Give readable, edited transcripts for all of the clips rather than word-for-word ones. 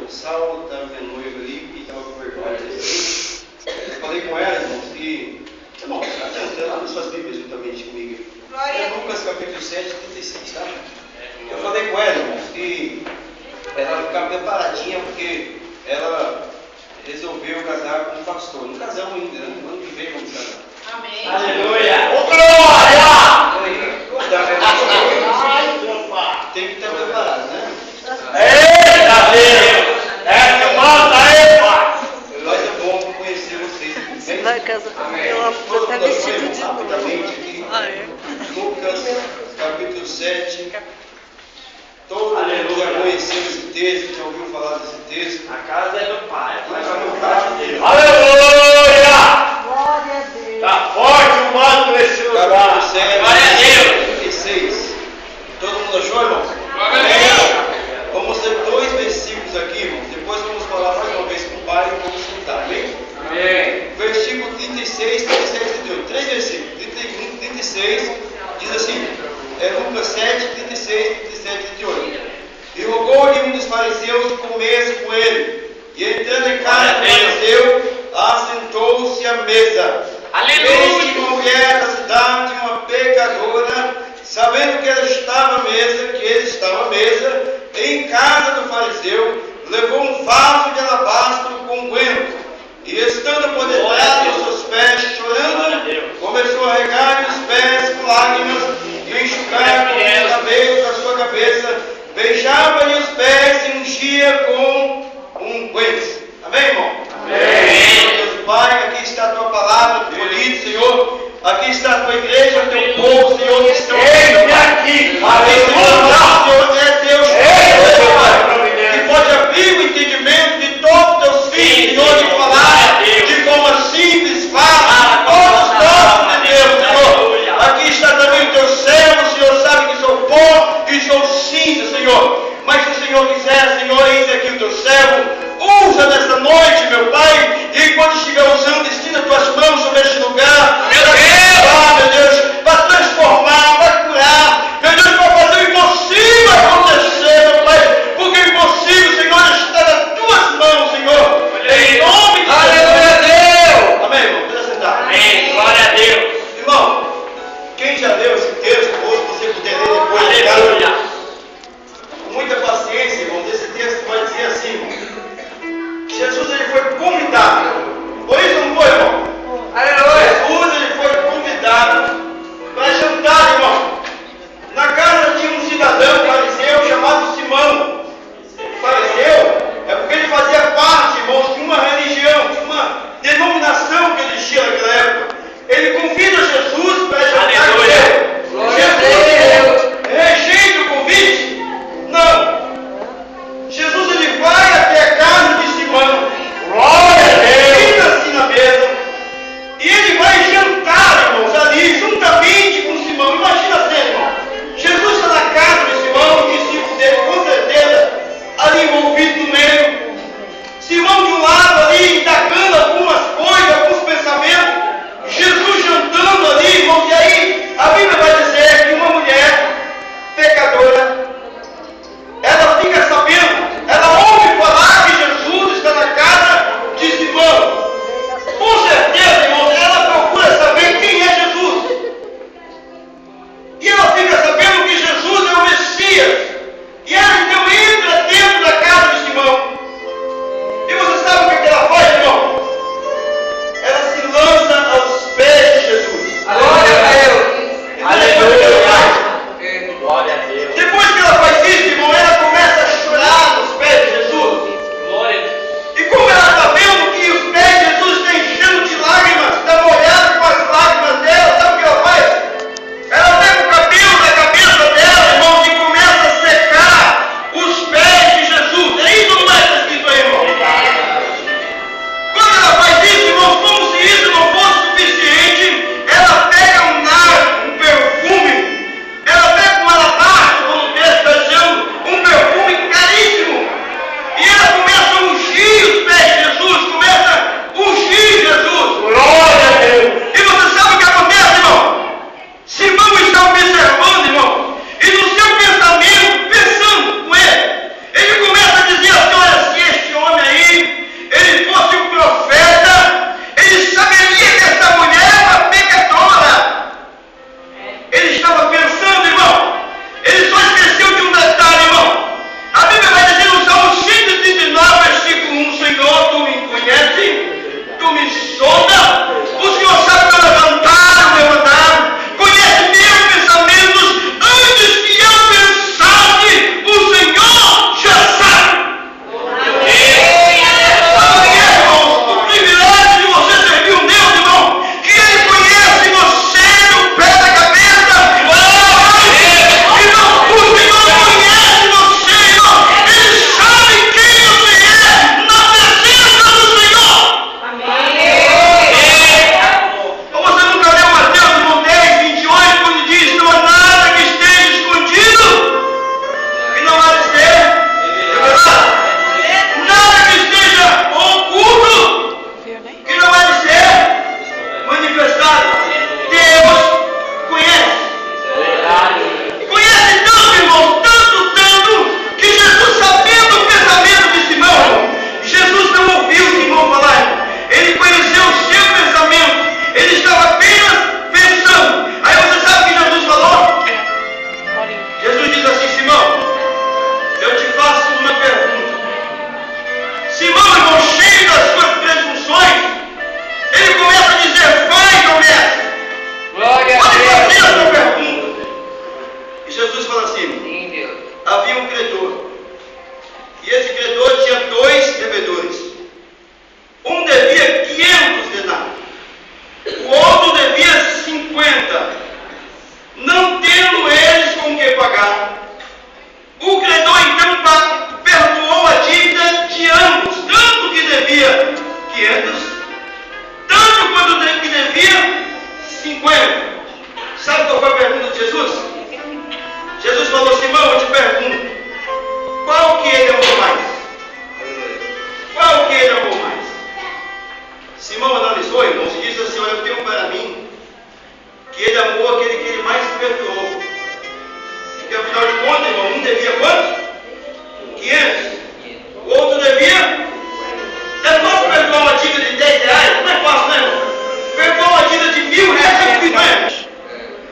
o Saulo, estava vendo noivo ali e estava com vergonha. Eu falei com ela, irmãos, e... Irmão, lá nas suas Bíblias juntamente comigo. É Lucas capítulo 7, 36, tá? Eu falei com ela, irmãos, que ela ficava preparadinha porque ela resolveu casar com um pastor. Não casamos ainda, né? No ano que vem vamos casar. Amém. Aleluia! Ô glória! Tem que estar preparado, né? Eita Deus! Essa malta aí, pai! Mas é bom conhecer vocês. Você vai casar. Amém. Eu vou estar vestido de rapidamente aqui. Ah, é? Lucas capítulo 7. Todo Aleluia. mundo já conheceu esse texto, já ouviu falar desse texto. A casa é do Pai, Mas a vontade de Deus. Aleluia! Glória a Deus. Tá forte o manto nesse lugar. Capítulo 7, Glória a Deus! 36. Todo mundo achou, irmãos? Amém. Vamos ler 2 versículos aqui, irmãos. Depois vamos falar mais uma vez com o Pai e vamos sentar, amém? Amém. Versículo 36, 37 e 38. 3 versículos. 31, 36 diz assim. É Lucas 7, 36, 37 e 38. E rogou-lhe um dos fariseus que comesse com ele. E entrando em casa do fariseu, assentou-se à mesa. Aleluia! Eis que uma mulher da cidade, uma pecadora, sabendo que ele estava à mesa, em casa do fariseu, levou um vaso de alabastro com unguento, e estando por detrás dos seus pés, chorando, começou a regar-lhe os pés com lágrimas, e enxugar com os cabelos da sua cabeça, beijava-lhe os pés e ungia com unguento. Amém, irmão? Amém. Deus Pai, aqui está a tua palavra, teu lido, Senhor. Aqui está a tua igreja, o teu povo, Senhor, que estão aqui! Aleluia! Senhor, é Deus, que pode abrir o entendimento de todos os teus filhos, Senhor, de falar de forma simples, fácil, todos gostam de Deus, Senhor. Aqui está também o teu servo, Senhor, sabe que sou pó e sou cinza, Senhor. Mas se o Senhor quiser, Senhor, eis aqui o teu servo. Usa nesta noite, meu Pai, e enquanto estiver usando, estica tuas mãos sobre este lugar. Meu Deus, para transformar, para curar, meu Deus, para fazer o impossível acontecer, meu Pai, porque o impossível, Senhor, está nas tuas mãos, Senhor. Em nome de Aleluia a Deus! Amém, irmão? Pode sentar. Amém. Glória a Deus! Irmão, quem já leu esse texto, ou se você puder ler depois de casa, Aleluia! com muita paciência, irmão, esse texto vai dizer assim, irmão. Jesus ele foi convidado pagar. O credor então perdoou a dívida de ambos, tanto que devia 500, tanto quanto que devia 50. Sabe qual foi a pergunta de Jesus? Jesus falou: Simão, eu te pergunto, qual que ele amou mais? Qual que ele amou mais? Simão analisou, irmãos, e disse assim: olha, eu tenho para mim que ele amou aquele que ele mais perdoou. Porque afinal de contas, irmão, um devia quanto? 500. O outro devia? É fácil perdoar uma dívida de 10 reais? Não é fácil, né, irmão? Perdoar uma dívida de 1.000 reais é difícil, não é?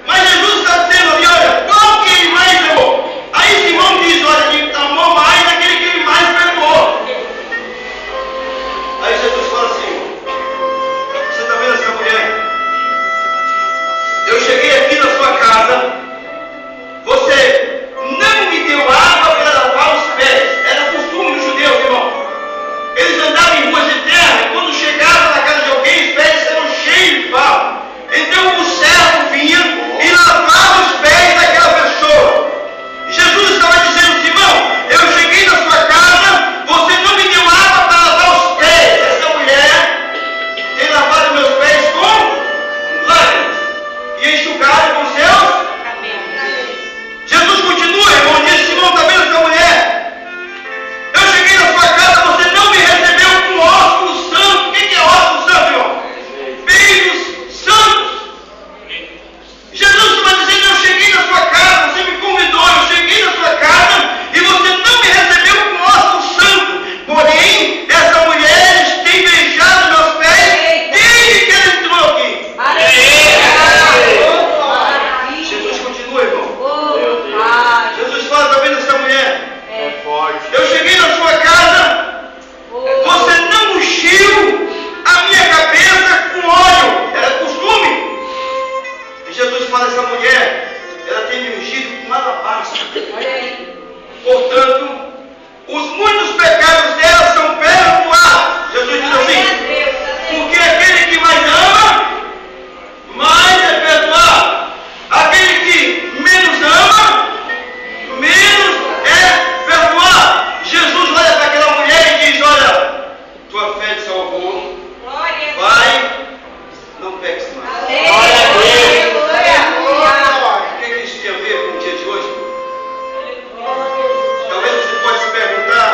Mas Jesus está dizendo ali: olha, qual que ele mais amou? Aí Simão diz: olha, que amou mais aquele que ele mais perdoou. Aí Jesus fala assim: você está vendo essa mulher? Eu cheguei aqui na sua casa, você não me deu água para lavar os pés. Era costume dos judeus, irmão. Eles andavam em ruas de terra e quando chegavam na casa de alguém, os pés eram cheios de barro. Então o servo vinha e lavava os pés daquela pessoa. Jesus estava dizendo: Simão, eu cheguei na sua casa, você não me deu água para lavar os pés. Essa mulher tem lavado meus pés com lágrimas e enxugado com seus. Jesus continua, irmão, e diz: Simão, está vendo essa mulher? Eu cheguei na sua casa, você não me recebeu com ósculo santo. O que é ósculo santo, irmão? Beijos santos. Jesus está dizendo: eu cheguei na sua casa, você me convidou, eu cheguei na sua casa e você não me recebeu com ósculo santo. Porém, essa mulher tem beijado meus pés desde que ela entrou aqui. Jesus continua, irmão. Jesus fala: está vendo essa mulher? É forte. Eu cheguei na sua casa, você não ungiu a minha cabeça com óleo. Era costume. E Jesus fala: essa mulher, ela tem me ungido com alabastro. Portanto, os muitos pecados dela são perdoados. Jesus diz assim: porque aquele que mais ama, mais é perdoado. Aquele que menos ama, menos é perdoado. Jesus olha para aquela mulher e diz: olha, tua fé te salvou, vai, não peques mais. Glória a Deus. O que isso tem a ver com o dia de hoje? Talvez você pode se perguntar: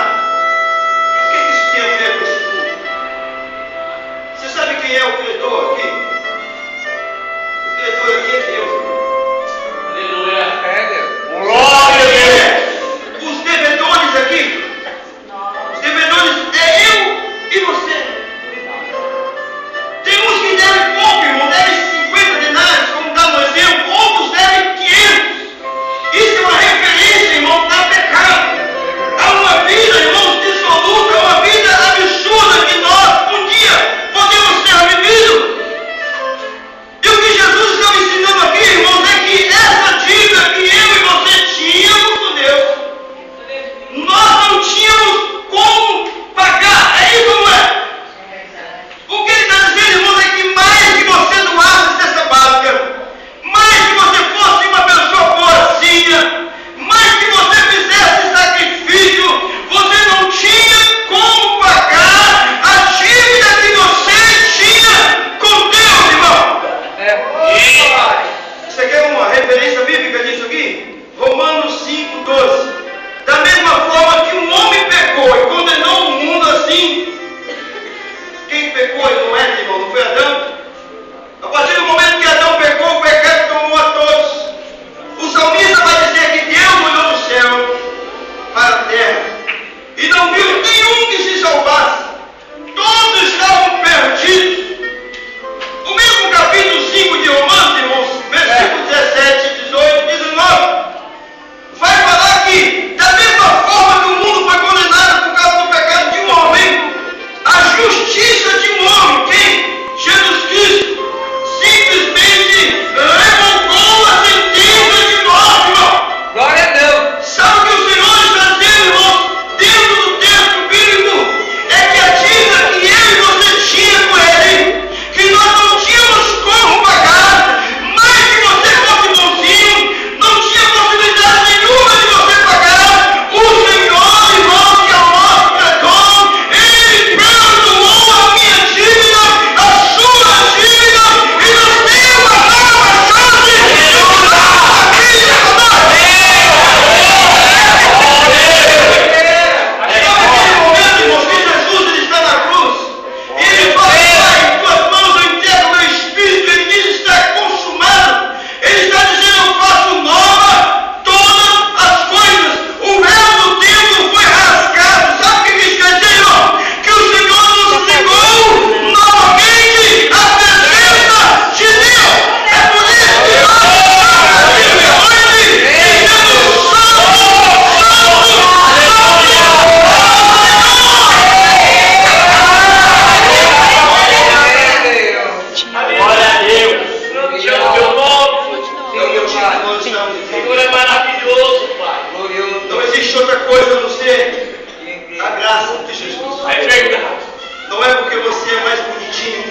Senhor é maravilhoso, Pai. Glorioso. Não existe outra coisa a não ser a graça de Jesus. É verdade. Não é porque você é mais bonitinho,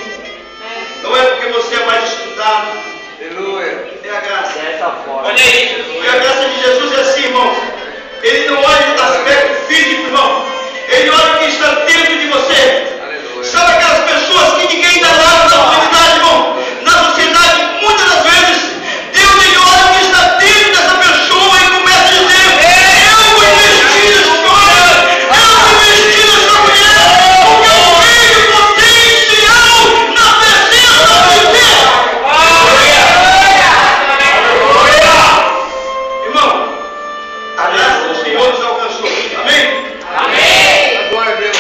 não é porque você é mais estudado, Aleluia. é a graça. Dessa forma. Olha aí, Jesus. E a graça de Jesus é assim, irmãos. Ele não olha o aspecto físico, irmão. Ele olha o que está dentro de você. Aleluia. Sabe aquelas pessoas que ninguém dá nada na sociedade, irmão? Na sociedade, muitas das vezes, Deus ele olha o que está dentro dessa pessoa e começa a dizer: eu vou investir nesse homem, eu vou investir nessa mulher, porque eu vejo potencial na presença de Deus. Irmão, a graça do Senhor nos alcançou. Amém? Amém. Glória a Deus.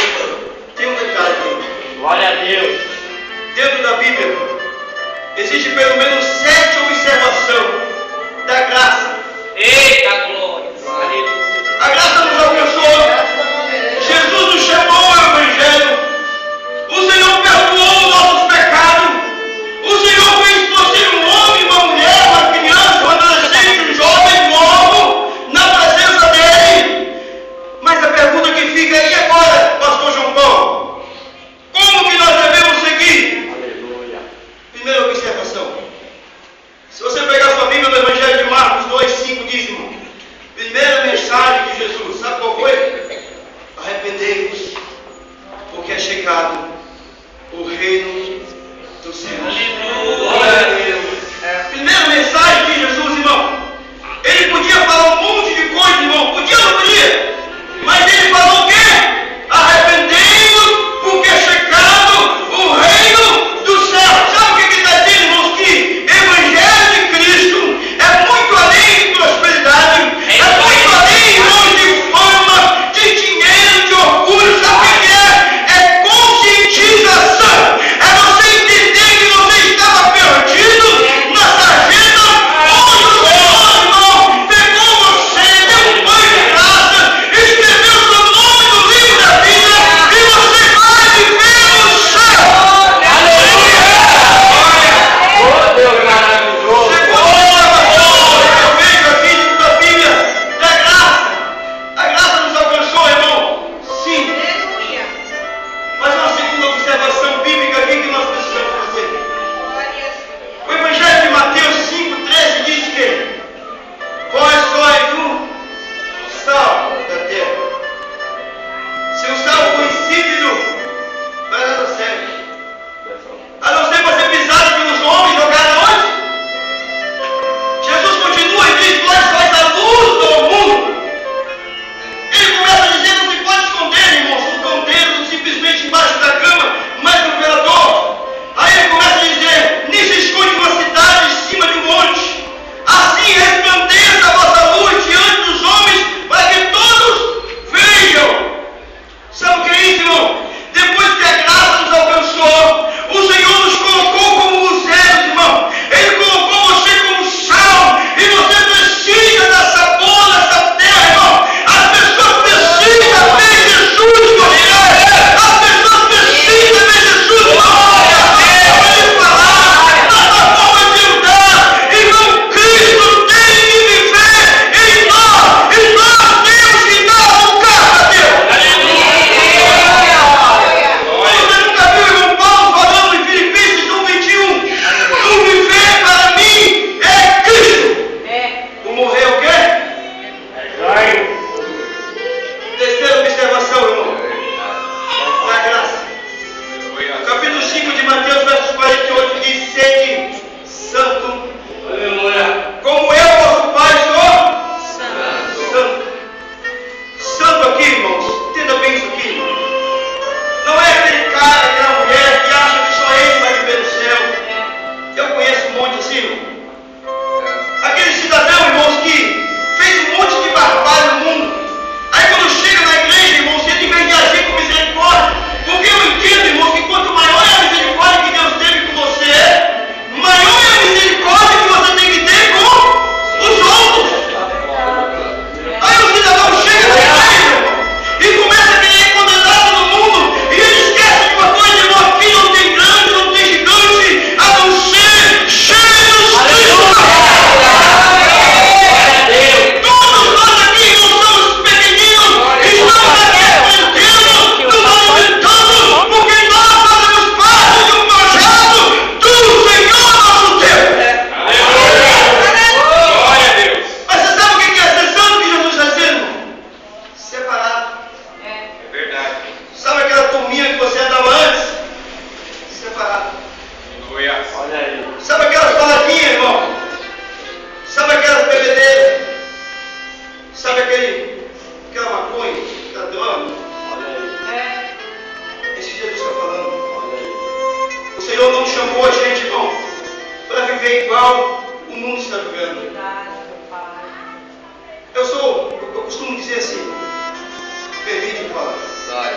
te falar. Vai.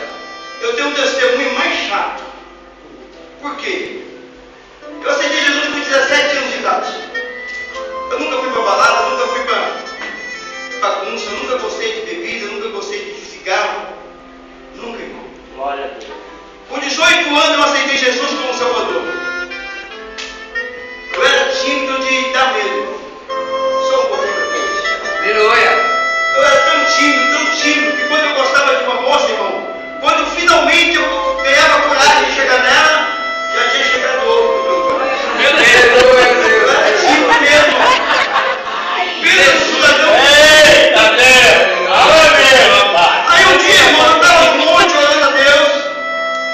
Eu tenho um testemunho mais chato. Por quê? Eu aceitei Jesus com 17 anos de idade. Eu nunca fui para balada, nunca fui para bagunça, eu nunca gostei de bebida, nunca gostei de cigarro. Nunca, irmão. Glória a Deus. Com 18 anos eu aceitei Jesus como Salvador. Eu era tímido de dar medo. Só um pouquinho depois. Aleluia. Eu era tão tímido, que quando eu gostava de uma moça, irmão, quando finalmente eu ganhava coragem de chegar nela, já tinha chegado outro do meu pai. Meu Deus. Eu era tímido mesmo. Cidadão. Eita Deus. Aleluia. Aí um dia, irmão, eu estava no monte orando a Deus.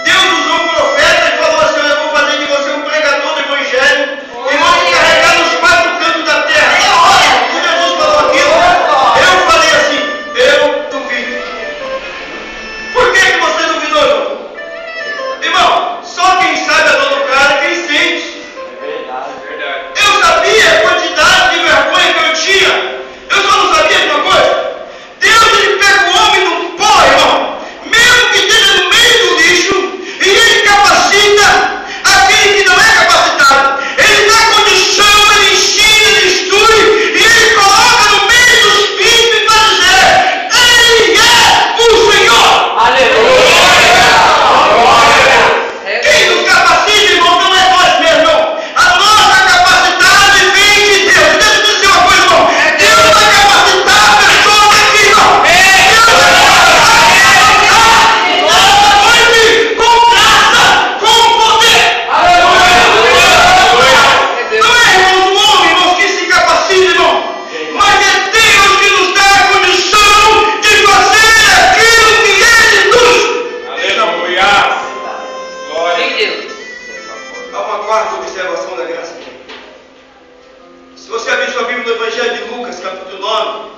Deus usou um profeta e falou assim: eu vou fazer de você um pregador do evangelho e vou te carregar nos 4 cantos da terra. Na hora que Jesus falou aquilo, eu falei assim: eu duvido. Por que você duvidou, irmão? Irmão, só quem sabe a dor do cara é quem sente. É verdade. Eu sabia a quantidade de vergonha que eu tinha. Eu só não sabia de uma coisa. Deus, ele pega o homem no pó, irmão, mesmo que esteja no meio do lixo, e ele capacita aquele que não é capacitado. Ele dá condição, ele ensina, ele instrui, e ele coloca no meio dos espíritos para dizer: ele é o Senhor. Aleluia. Quem nos capacita, irmão, não é nós mesmos, irmão. A nossa capacidade vem de Deus. Deixa eu dizer uma coisa, irmão. Deus vai capacitar a pessoa aqui, irmão. Deus vai capacitar a noite com graça, com poder. Não é, irmão, do homem, irmão, que se capacita, irmão. Mas é Deus que nos dá a condição de fazer aquilo que Ele nos. Aleluia. Glória. Em Deus. Há uma quarta observação da graça. Se você abrir sua Bíblia no Evangelho de Lucas, capítulo 9,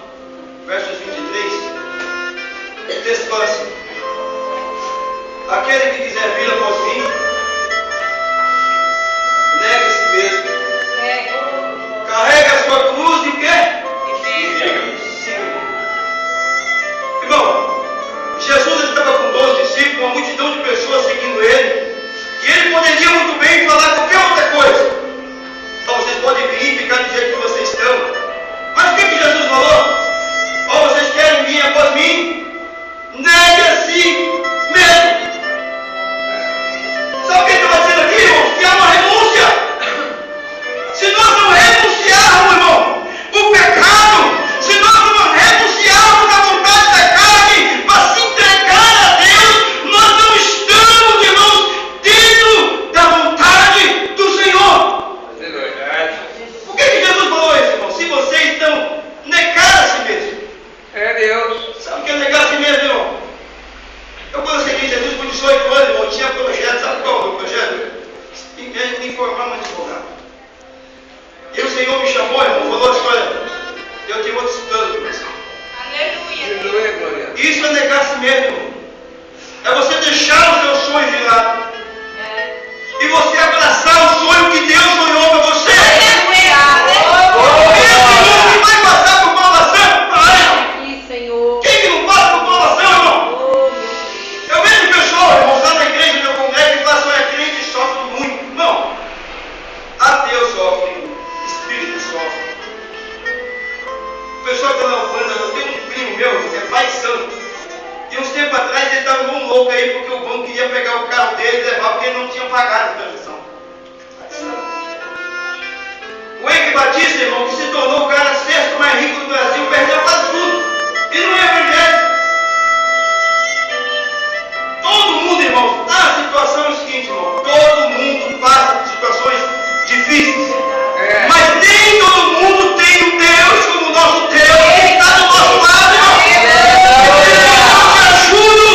versos 23, o texto fala assim: aquele que quiser vir após mim, nega a si mesmo, carrega a sua cruz e o quê? Siga-me. Irmão, Jesus estava com 12 discípulos, uma multidão de pessoas seguindo ele, e ele poderia muito bem falar qualquer outra coisa. Então vocês podem vir e ficar do jeito que vocês estão. Mas o que Jesus falou? Ó, vocês querem vir após mim? Negue a si mesmo. Sabe o que ele estava dizendo aqui, irmão? Que há uma renúncia. Se nós não renunciarmos, irmão, o pecado, se nós não renunciarmos a vontade da carne para se entregar a Deus, nós não estamos, irmãos, dentro da vontade do Senhor. Por que Jesus falou isso, irmão? Se vocês estão negando a si mesmo. É Deus. Sabe o que é negar a si mesmo, irmão? Eu quando segui Jesus com 18 anos, irmão, tinha projeto. Sabe qual é o meu projeto? Me formar um advogado. E o Senhor me chamou, irmão, falou assim: olha, eu tenho outros planos para você. Aleluia, glória. Isso é negar a si mesmo, irmão. É você deixar os seus sonhos de lado. E você abraçar o sonho que Deus sonhou para você. Quem vai passar por provação? Quem que não passa por provação, irmão? Eu vejo pessoas, irmão, lá na igreja, meu congresso, que fala assim: olha, crente sofre muito. Não. Ateu sofre, espírito sofre. O pessoal que está na Umbanda, eu tenho um primo meu, que é pai santo. E uns tempos atrás ele estava um louco aí, porque o banco ia pegar o carro dele e levar, porque ele não tinha pagado a transação. O Henrique Batista, irmão, que se tornou o cara sexto mais rico do Brasil, perdeu quase tudo. E não é evangelho. Todo mundo, irmão, a situação é o seguinte, irmão: todo mundo passa por situações difíceis. Mas nem todo mundo tem um Deus como o nosso Deus, que está do nosso lado, irmão. Eu te ajudo,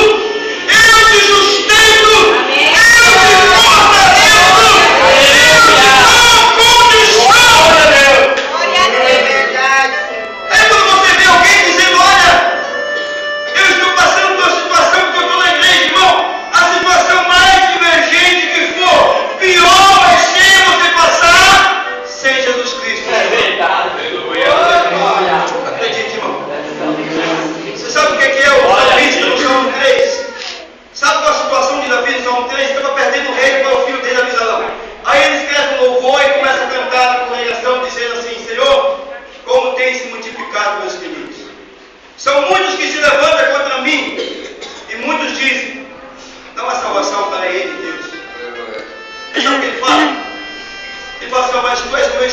eu te sustento, eu te fortaleço, eu te dou condição. É pecado, meus queridos. São muitos que se levantam contra mim. E muitos dizem, não há salvação para ele, Deus. Aleluia. Sabe o que ele fala? Ele fala assim, mas tu és meu